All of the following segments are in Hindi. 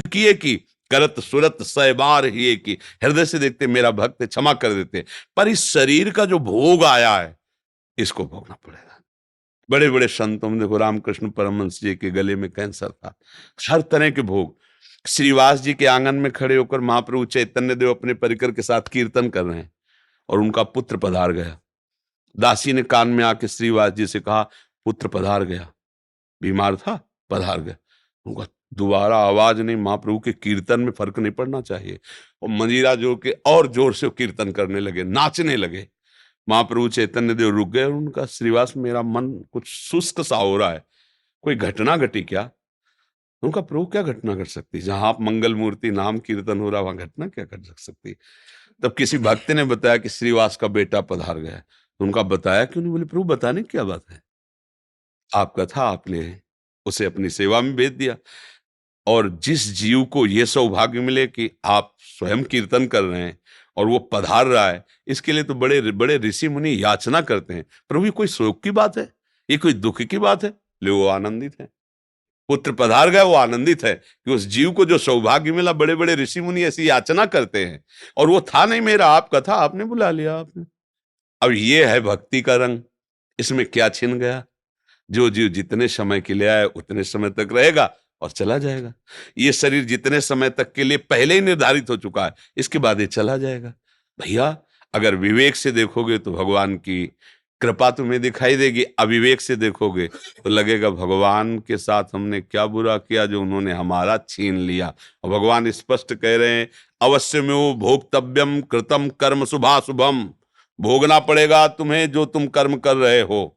किए की करत सुरत सहबार ही की, हृदय से देखते मेरा भक्त है, क्षमा कर देते, पर इस शरीर का जो भोग आया है इसको भोगना पड़ेगा। बड़े बड़े संतों में देखो, रामकृष्ण परमहंस जी के गले में कैंसर था, हर तरह के भोग। श्रीवास जी के आंगन में खड़े होकर महाप्रभु चैतन्य देव अपने परिकर के साथ कीर्तन कर रहे हैं और उनका पुत्र पधार गया। दासी ने कान में आके श्रीवास जी से कहा, पुत्र पधार गया, बीमार था, पधार गया। उनका दोबारा आवाज नहीं, महाप्रभु के कीर्तन में फर्क नहीं पड़ना चाहिए। और मंजीरा जोड़ के और जोर से कीर्तन करने लगे, नाचने लगे। महाप्रभु चैतन्य देव रुक गए और उनका, श्रीवास मेरा मन कुछ शुष्क सा हो रहा है, कोई घटना घटी क्या? उनका, प्रभु क्या घटना घट सकती, जहां आप मंगल मूर्ति नाम कीर्तन हो रहा वहां घटना क्या घट सकती? तब किसी भक्त ने बताया कि श्रीवास का बेटा पधार गया। उनका बताया क्यों नहीं? बोले, प्रभु बताने की क्या बात है, आपका था, आपने उसे अपनी सेवा में भेज दिया। और जिस जीव को यह सौभाग्य मिले कि आप स्वयं कीर्तन कर रहे हैं और वो पधार रहा है, इसके लिए तो बड़े बड़े ऋषि मुनि याचना करते हैं। प्रभु ये कोई शोक की बात है, ये कोई दुख की बात है? ले, वो आनंदित है, पुत्र पधार गया, वो आनंदित है कि उस जीव को जो सौभाग्य मिला। बड़े बड़े ऋषि मुनि ऐसी याचना करते हैं, और वो था नहीं मेरा, आपका था, आपने बुला लिया आपने। अब ये है भक्ति का रंग, इसमें क्या छिन गया? जो जीव जितने समय के लिए आया उतने समय तक रहेगा और चला जाएगा। ये शरीर जितने समय तक के लिए पहले ही निर्धारित हो चुका है, इसके बाद ये चला जाएगा। भैया, अगर विवेक से देखोगे तो भगवान की कृपा तुम्हें दिखाई देगी, अविवेक से देखोगे तो लगेगा भगवान के साथ हमने क्या बुरा किया जो उन्होंने हमारा छीन लिया। और भगवान स्पष्ट कह रहे हैं, अवश्य में वो भोक्तव्यम कृतम कर्म शुभाशुभम, भोगना पड़ेगा तुम्हें जो तुम कर्म कर रहे हो।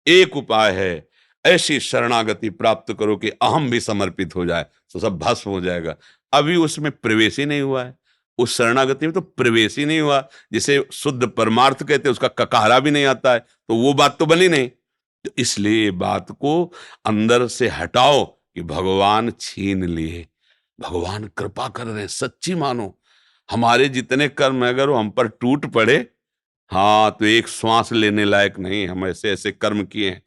एक उपाय है, ऐसी शरणागति प्राप्त करो कि अहम भी समर्पित हो जाए, तो सब भस्म हो जाएगा। अभी उसमें प्रवेश ही नहीं हुआ है, उस शरणागति में तो प्रवेश ही नहीं हुआ। जिसे शुद्ध परमार्थ कहते हैं उसका ककारा भी नहीं आता है, तो वो बात तो बनी नहीं। तो इसलिए ये बात को अंदर से हटाओ कि भगवान छीन लिए, भगवान कृपा कर रहे हैं, सच्ची मानो। हमारे जितने कर्म है, अगर वो हम पर टूट पड़े, हाँ, तो एक श्वास लेने लायक नहीं, हम ऐसे ऐसे कर्म किए हैं।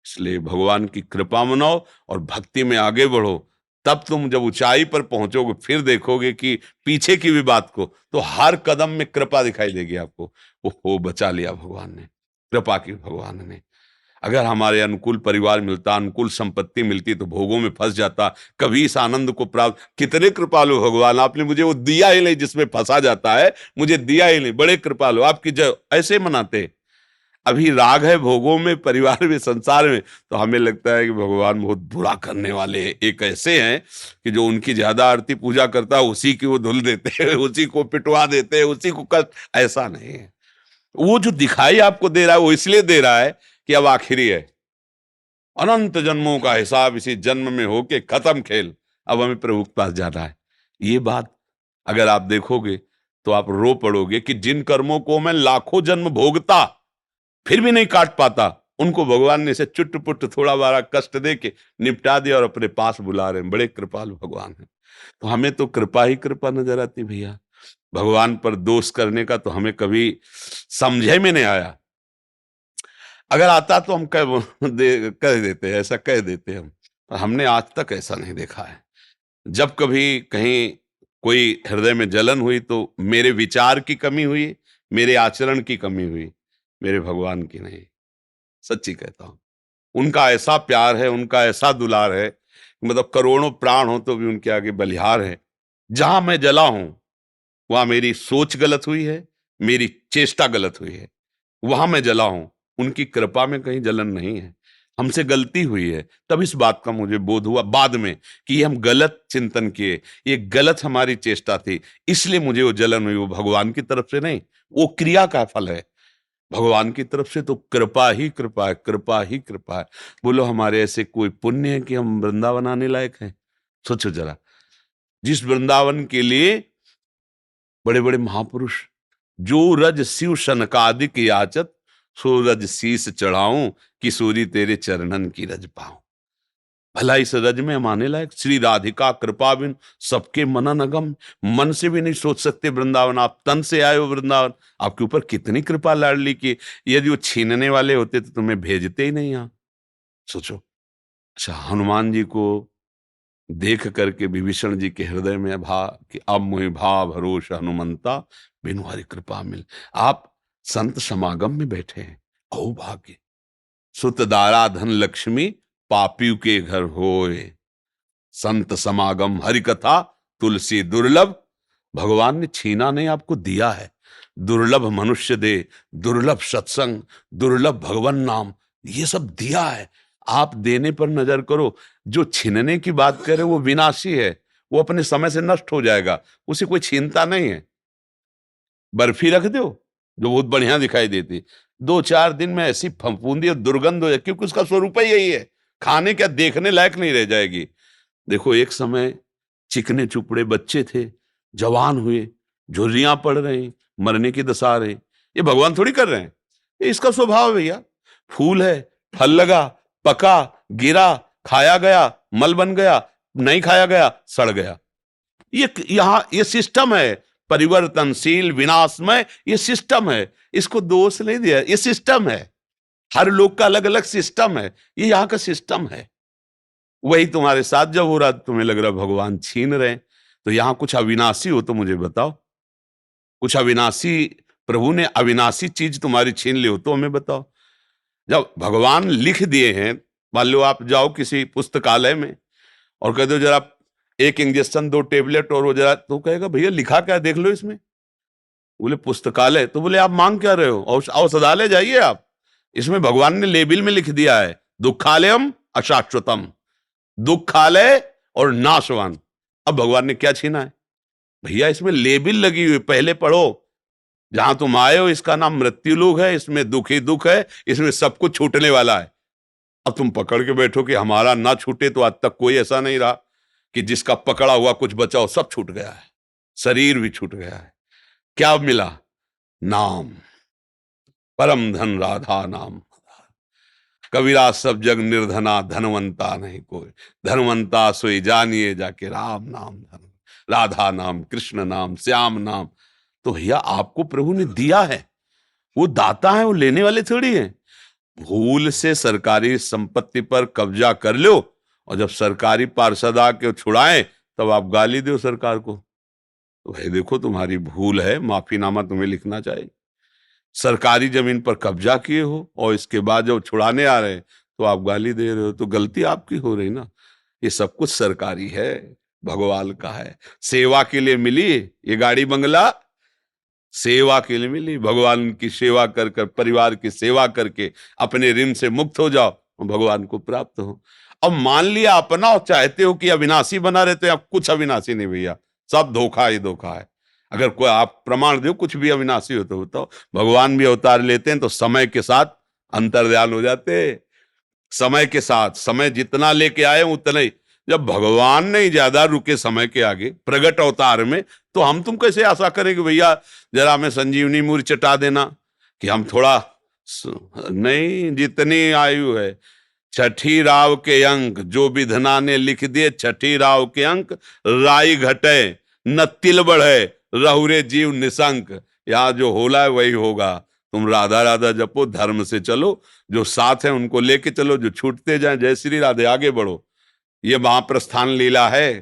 इसलिए भगवान की कृपा मनाओ और भक्ति में आगे बढ़ो। तब तुम जब ऊंचाई पर पहुंचोगे फिर देखोगे कि पीछे की भी बात को, तो हर कदम में कृपा दिखाई देगी आपको। ओहो, बचा लिया भगवान ने, कृपा की भगवान ने। अगर हमारे अनुकूल परिवार मिलता, अनुकूल संपत्ति मिलती, तो भोगों में फंस जाता, कभी इस आनंद को प्राप्त। कितने कृपालु भगवान, आपने मुझे वो दिया ही नहीं जिसमें फंसा जाता है, मुझे दिया ही नहीं। बड़े कृपालु, आपकी जय। ऐसे मनाते। अभी राग है भोगों में, परिवार में, संसार में, तो हमें लगता है कि भगवान बहुत बुरा करने वाले हैं। एक ऐसे हैं कि जो उनकी ज्यादा आरती पूजा करता है उसी की वो धुल देते हैं, उसी को पिटवा देते हैं, उसी को कष्ट। ऐसा नहीं है। वो जो दिखाई आपको दे रहा है वो इसलिए दे रहा है कि अब आखिरी है, अनंत जन्मों का हिसाब इसी जन्म में होके खत्म खेल, अब हमें प्रभु के पास जाना है। ये बात अगर आप देखोगे तो आप रो पड़ोगे कि जिन कर्मों को मैं लाखों जन्म भोगता फिर भी नहीं काट पाता, उनको भगवान ने इसे चुट पुट थोड़ा बड़ा कष्ट दे के निपटा दिया और अपने पास बुला रहे हैं। बड़े कृपालु भगवान है। तो हमें तो कृपा ही कृपा नजर आती भैया। भगवान पर दोष करने का तो हमें कभी समझे में नहीं आया। अगर आता तो हम कह देते हैं, ऐसा कह देते हैं हम, पर हमने आज तक ऐसा नहीं देखा है। जब कभी कहीं कोई हृदय में जलन हुई तो मेरे विचार की कमी हुई, मेरे आचरण की कमी हुई, मेरे भगवान की नहीं। सच्ची कहता हूं, उनका ऐसा प्यार है, उनका ऐसा दुलार है, मतलब करोड़ों प्राण हो तो भी उनके आगे बलिहार है। जहां मैं जला हूं वहां मेरी सोच गलत हुई है, मेरी चेष्टा गलत हुई है, वहां मैं जला हूं। उनकी कृपा में कहीं जलन नहीं है। हमसे गलती हुई है, तब इस बात का मुझे बोध हुआ बाद में कि ये हम गलत चिंतन किए, ये गलत हमारी चेष्टा थी, इसलिए मुझे वो जलन हुई। वो भगवान की तरफ से नहीं, वो क्रिया का फल है। भगवान की तरफ से तो कृपा ही कृपा है, कृपा ही कृपा है। बोलो, हमारे ऐसे कोई पुण्य है कि हम वृंदावन आने लायक हैं? सोचो जरा, जिस वृंदावन के लिए बड़े बड़े महापुरुष, जो रज शिव सनकादिक याचत, सो रज शीस चढ़ाऊं, किशोरी तेरे चरणन की रज पाऊं। भला इस रज में हम आने लायक? श्री राधिका कृपा बिन सबके मनन अगम, मन से भी नहीं सोच सकते वृंदावन। आप तन से आए हो वृंदावन, आपके ऊपर कितनी कृपा लाडली की। यदि वो छीनने वाले होते तो तुम्हें भेजते ही नहीं यहां। सोचो। अच्छा, हनुमान जी को देख करके विभीषण जी के हृदय में भा कि अब मुहि भाव भरोस हनुमंता, बिनु हरि कृपा मिल। आप संत समागम में बैठे हैं, अहो भाग्य। सुत दारा धन लक्ष्मी, पापियों के घर होए। संत समागम हरि कथा, तुलसी दुर्लभ। भगवान ने छीना नहीं, आपको दिया है। दुर्लभ मनुष्य दे, दुर्लभ सत्संग, दुर्लभ भगवान नाम, ये सब दिया है। आप देने पर नजर करो। जो छीनने की बात करे वो विनाशी है, वो अपने समय से नष्ट हो जाएगा, उसे कोई छीनता नहीं है। बर्फी रख दो जो बहुत बढ़िया दिखाई देती, 2-4 दिन में ऐसी फफूंदी और दुर्गंध हो जाए, क्योंकि उसका स्वरूप ही यही है। खाने क्या देखने लायक नहीं रह जाएगी। देखो एक समय चिकने चुपड़े बच्चे थे, जवान हुए, झुर्रियां पड़ रही, मरने की दशा आ रही। ये भगवान थोड़ी कर रहे हैं, ये इसका स्वभाव है भैया। फूल है, फल लगा, पका, गिरा, खाया गया, मल बन गया, नहीं खाया गया, सड़ गया। ये यहां ये सिस्टम है, परिवर्तनशील, विनाशमय, ये सिस्टम है। इसको दोष नहीं दिया, ये सिस्टम है। हर लोग का अलग अलग सिस्टम है, ये यहाँ का सिस्टम है। वही तुम्हारे साथ जब हो रहा, तुम्हें लग रहा भगवान छीन रहे हैं। तो यहां कुछ अविनाशी हो तो मुझे बताओ, कुछ अविनाशी, प्रभु ने अविनाशी चीज तुम्हारी छीन ली हो तो हमें बताओ। जब भगवान लिख दिए हैं, मान लो आप जाओ किसी पुस्तकालय में और कह दो जरा 1 इंजेक्शन 2 टेबलेट और वो जरा, तो कहेगा भैया लिखा क्या देख लो इसमें। बोले पुस्तकालय, तो बोले आप मांग क्या रहे हो, औषधालय जाइए आप। इसमें भगवान ने लेबिल में लिख दिया है, दुखालयम अशाश्वतम, दुखालय और नाशवान। अब भगवान ने क्या छीना है भैया, इसमें लेबिल लगी हुई, पहले पढ़ो। जहां तुम आए हो इसका नाम मृत्यु लोक है, इसमें दुख ही दुख है, इसमें सब कुछ छूटने वाला है। अब तुम पकड़ के बैठो कि हमारा ना छूटे, तो आज तक कोई ऐसा नहीं रहा कि जिसका पकड़ा हुआ कुछ बचा हो। सब छूट गया है, शरीर भी छूट गया है। क्या मिला, नाम, परम धन राधा नाम। कबीरा सब जग निर्धना, धनवंता नहीं कोई, धनवंता सोई जानिए जाके राम नाम धन, राधा नाम, कृष्ण नाम, श्याम नाम। तो भैया आपको प्रभु ने दिया है, वो दाता है, वो लेने वाले थोड़ी है। भूल से सरकारी संपत्ति पर कब्जा कर लो, और जब सरकारी पार्षद आके छुड़ाए तब आप गाली दो सरकार को। तो भाई देखो तुम्हारी भूल है, माफीनामा तुम्हें लिखना चाहिए। सरकारी जमीन पर कब्जा किए हो और इसके बाद जब छुड़ाने आ रहे हैं तो आप गाली दे रहे हो, तो गलती आपकी हो रही ना। ये सब कुछ सरकारी है, भगवान का है। सेवा के लिए मिली ये गाड़ी बंगला, सेवा के लिए मिली। भगवान की सेवा कर कर, परिवार की सेवा करके अपने ऋण से मुक्त हो जाओ और भगवान को प्राप्त हो। अब मान लिया अपना और चाहते हो कि अविनाशी बना रहते, अब कुछ अविनाशी नहीं भैया, सब धोखा ही धोखा है। अगर कोई आप प्रमाण दो कुछ भी अविनाशी हो तो बताओ। भगवान भी अवतार लेते हैं तो समय के साथ अंतर्ध्यान हो जाते, समय के साथ, समय जितना लेके आए उतना ही। जब भगवान नहीं ज्यादा रुके समय के आगे प्रगट अवतार में, तो हम तुम कैसे आशा करें कि भैया जरा हमें संजीवनी मूर्ति चटा देना, कि हम थोड़ा नहीं। जितनी आयु है, छठी राव के अंक जो विधना ने लिख दिए, छठी राव के अंक, राई घटे न तिल बढ़े, रहुरे जीव निशंक। यहाँ जो होला है वही होगा। तुम राधा राधा जपो, धर्म से चलो, जो साथ है उनको लेके चलो, जो छूटते जाए जय श्री राधे, आगे बढ़ो। ये महाप्रस्थान लीला है।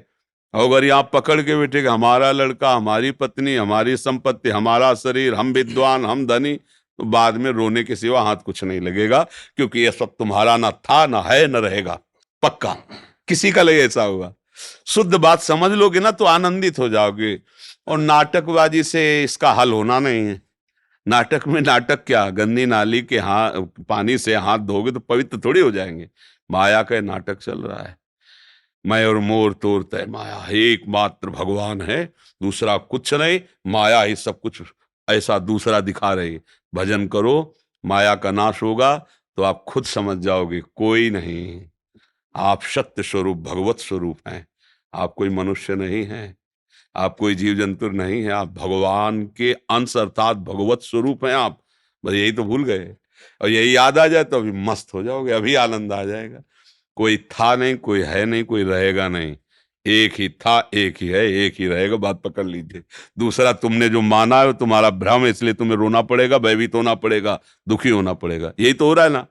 अगर यहाँ पकड़ के बैठेगा हमारा लड़का, हमारी पत्नी, हमारी संपत्ति, हमारा शरीर, हम विद्वान, हम धनी, तो बाद में रोने के सिवा हाथ कुछ नहीं लगेगा, क्योंकि ये सब तुम्हारा ना था, ना है, ना रहेगा। पक्का किसी का लिए ऐसा होगा। शुद्ध बात समझ लोगे ना तो आनंदित हो जाओगे। और नाटकबाजी से इसका हल होना नहीं है। नाटक में नाटक क्या, गंदी नाली के पानी से हाथ धोगे तो पवित्र थोड़ी हो जाएंगे। माया का नाटक चल रहा है। मैं और मोर तोर तय माया, एकमात्र भगवान है, दूसरा कुछ नहीं। माया ही सब कुछ ऐसा दूसरा दिखा रही। भजन करो, माया का नाश होगा तो आप खुद समझ जाओगे कोई नहीं। आप सत्य स्वरूप भगवत स्वरूप हैं। आप कोई मनुष्य नहीं हैं, आप कोई जीव जंतु नहीं है, आप भगवान के अंश अर्थात भगवत स्वरूप हैं आप। बस यही तो भूल गए, और यही याद आ जाए तो अभी मस्त हो जाओगे, अभी आनंद आ जाएगा। कोई था नहीं, कोई है नहीं, कोई रहेगा नहीं। एक ही था, एक ही है, एक ही रहेगा। बात पकड़ लीजिए। दूसरा तुमने जो माना है तुम्हारा भ्रम है, इसलिए तुम्हें रोना पड़ेगा, भयभीत होना पड़ेगा, दुखी होना पड़ेगा। यही तो हो रहा है ना।